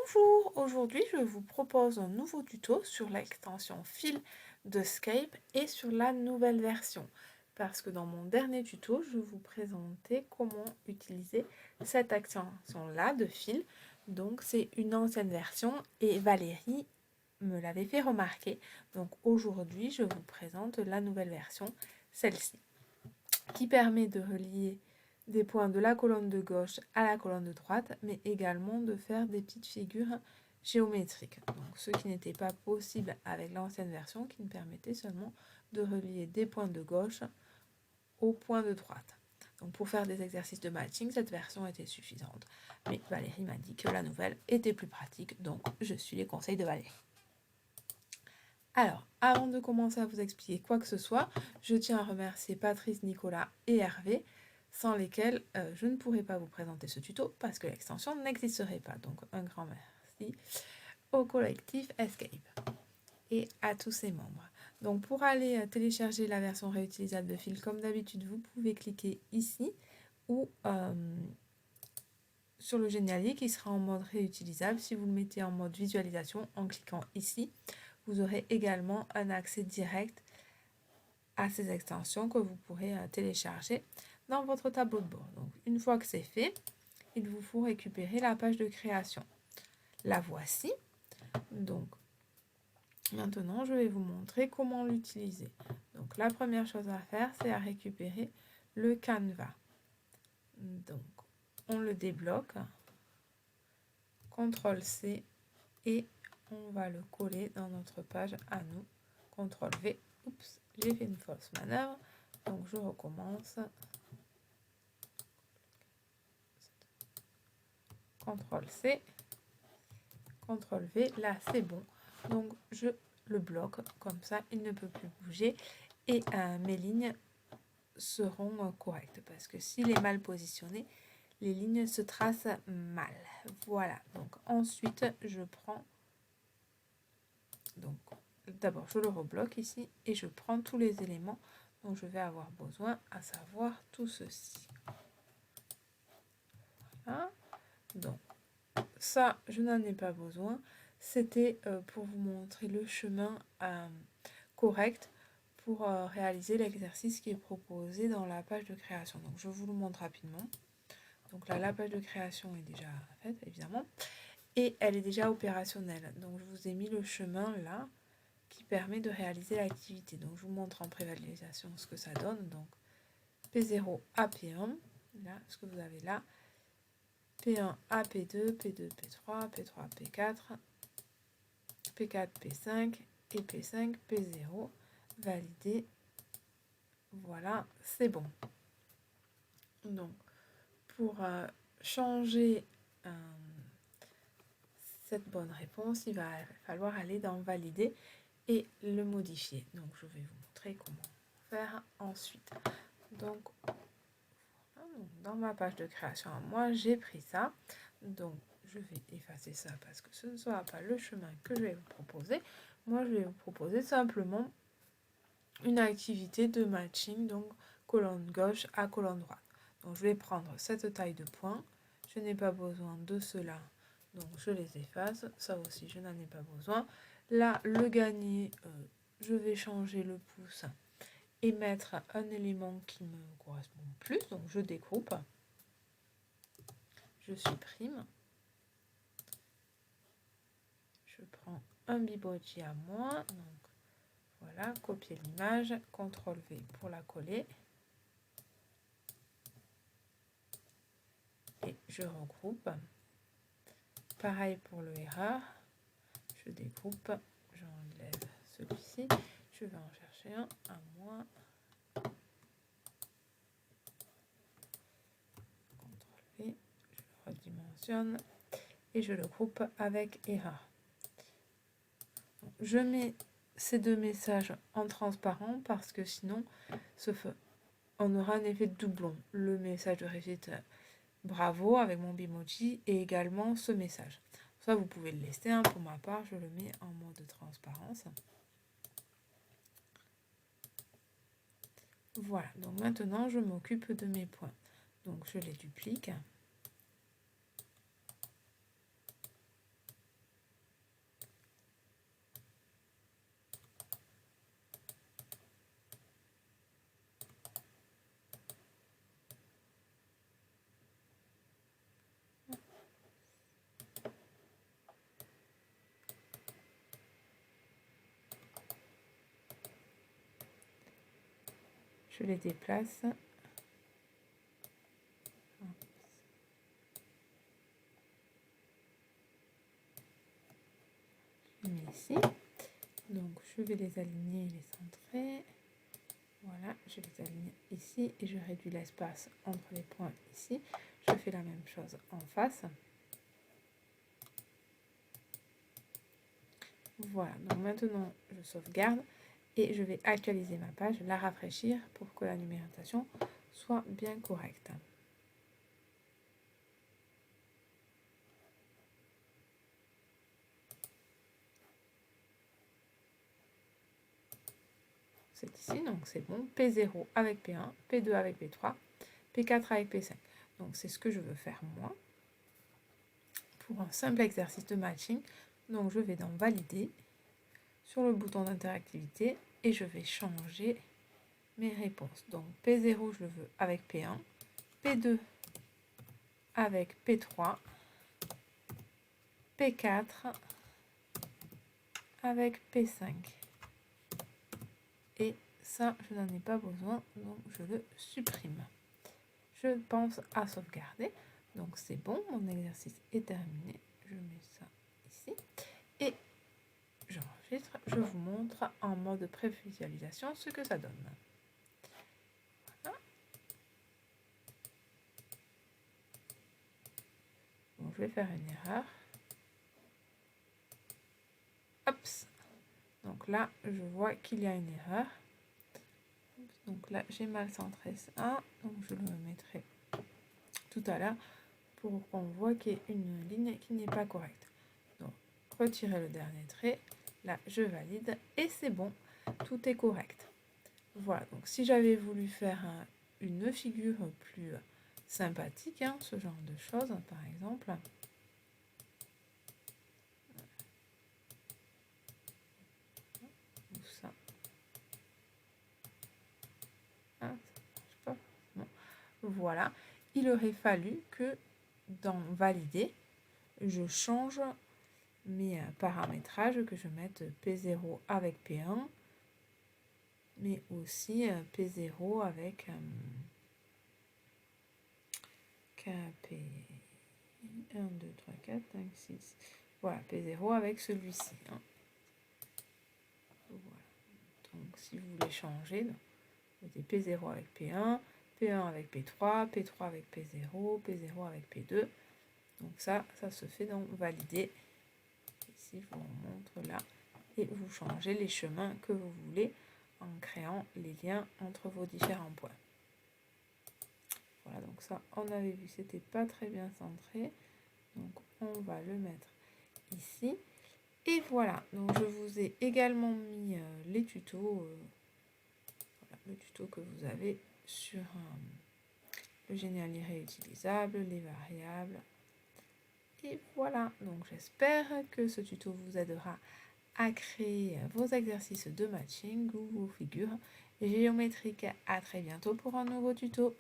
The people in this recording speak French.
Bonjour, aujourd'hui je vous propose un nouveau tuto sur l'extension fil de Skype et sur la nouvelle version. Parce que dans mon dernier tuto, je vous présentais comment utiliser cette extension-là de fil. Donc c'est une ancienne version et Valérie me l'avait fait remarquer. Donc aujourd'hui, je vous présente la nouvelle version, celle-ci, qui permet de relier des points de la colonne de gauche à la colonne de droite, mais également de faire des petites figures géométriques. Donc, ce qui n'était pas possible avec l'ancienne version, qui ne permettait seulement de relier des points de gauche aux points de droite. Donc, pour faire des exercices de matching, cette version était suffisante. Mais Valérie m'a dit que la nouvelle était plus pratique, donc je suis les conseils de Valérie. Alors, avant de commencer à vous expliquer quoi que ce soit, je tiens à remercier Patrice, Nicolas et Hervé, sans lesquels je ne pourrais pas vous présenter ce tuto parce que l'extension n'existerait pas. Donc un grand merci au collectif Escape et à tous ses membres. Donc pour aller télécharger la version réutilisable de fil, comme d'habitude, vous pouvez cliquer ici ou sur le génialier qui sera en mode réutilisable. Si vous le mettez en mode visualisation en cliquant ici, vous aurez également un accès direct à ces extensions que vous pourrez télécharger dans votre tableau de bord. Donc, une fois que c'est fait, il vous faut récupérer la page de création. La voici. Donc, maintenant, je vais vous montrer comment l'utiliser. Donc, la première chose à faire, c'est à récupérer le Canva. Donc, on le débloque. CTRL-C et on va le coller dans notre page à nous. CTRL-V. Oups, j'ai fait une fausse manœuvre. Donc, je recommence. CTRL-C, CTRL-V, là c'est bon. Donc je le bloque, comme ça il ne peut plus bouger et mes lignes seront correctes. Parce que s'il est mal positionné, les lignes se tracent mal. Voilà, donc ensuite je prends, donc d'abord je le rebloque ici et je prends tous les éléments dont je vais avoir besoin, à savoir tout ceci. Voilà, donc ça, je n'en ai pas besoin. C'était pour vous montrer le chemin correct pour réaliser l'exercice qui est proposé dans la page de création. Donc, je vous le montre rapidement. Donc là, la page de création est déjà faite, évidemment. Et elle est déjà opérationnelle. Donc, je vous ai mis le chemin là qui permet de réaliser l'activité. Donc, je vous montre en prévalisation ce que ça donne. Donc, P0 à P1, là, ce que vous avez là. P1 à P2, P2, P3, P3, P4, P4, P5 et P5, P0. Validé. Voilà, c'est bon. Donc, pour changer cette bonne réponse, il va falloir aller dans Valider et le modifier. Donc, je vais vous montrer comment faire ensuite. Donc, dans ma page de création, moi, j'ai pris ça. Donc, je vais effacer ça parce que ce ne sera pas le chemin que je vais vous proposer. Moi, je vais vous proposer simplement une activité de matching, donc colonne gauche à colonne droite. Donc, je vais prendre cette taille de points. Je n'ai pas besoin de cela, donc je les efface. Ça aussi, je n'en ai pas besoin. Là, le gagné, je vais changer le pouce et mettre un élément qui me correspond plus. Donc, je découpe. Je supprime. Je prends un biboji à moi. Donc, voilà, copier l'image. CTRL-V pour la coller. Et je regroupe. Pareil pour le erreur. Je découpe. J'enlève celui-ci. Je vais en chercher un à moi. CTRL-V. Je le redimensionne. Et je le groupe avec erreur. Je mets ces deux messages en transparent parce que sinon, on aura un effet de doublon. Le message de réussite bravo avec mon Bimoji et également ce message. Ça, vous pouvez le laisser. Hein. Pour ma part, je le mets en mode transparence. Voilà. Donc maintenant, je m'occupe de mes points. Donc je les duplique. Je les déplace. Je mets ici. Donc je vais les aligner et les centrer. Voilà, je les aligne ici et je réduis l'espace entre les points ici. Je fais la même chose en face. Voilà, donc maintenant je sauvegarde et je vais actualiser ma page, la rafraîchir pour que la numérotation soit bien correcte. C'est ici, donc c'est bon. P0 avec P1, P2 avec P3, P4 avec P5. Donc c'est ce que je veux faire moi pour un simple exercice de matching. Donc je vais dans Valider sur le bouton d'interactivité et je vais changer mes réponses. Donc P0 je le veux avec P1, P2 avec P3, P4 avec P5. Et ça, je n'en ai pas besoin, donc je le supprime. Je pense à sauvegarder. Donc c'est bon, mon exercice est terminé. Je mets ça ici. Et j'enregistre. Je vous montre en mode prévisualisation ce que ça donne. Voilà. Bon, je vais faire une erreur. Hop. Donc là, je vois qu'il y a une erreur. Donc là, j'ai mal centré ça. Donc je le mettrai tout à l'heure pour qu'on voit qu'il y ait une ligne qui n'est pas correcte. Donc, retirer le dernier trait. Là, je valide et c'est bon. Tout est correct. Voilà, donc si j'avais voulu faire une figure plus sympathique, hein, ce genre de choses, par exemple. Ou ça. Ah, ça marche pas. Non. Voilà, il aurait fallu que dans Valider, je change mes paramétrages, que je mette P0 avec P1, mais aussi P0 avec KP 1, 2, 3, 4, 5, 6. Voilà, P0 avec celui-ci. Hein. Voilà. Donc si vous voulez changer, vous mettez P0 avec P1, P1 avec P3, P3 avec P0, P0 avec P2. Donc ça se fait dans Valider. Ici, je vous montre là. Et vous changez les chemins que vous voulez en créant les liens entre vos différents points. Voilà, donc ça, on avait vu, c'était pas très bien centré. Donc, on va le mettre ici. Et voilà, donc je vous ai également mis les tutos, voilà, le tuto que vous avez sur le génial réutilisable, les variables. Et voilà, donc j'espère que ce tuto vous aidera à créer vos exercices de matching ou vos figures géométriques. À très bientôt pour un nouveau tuto.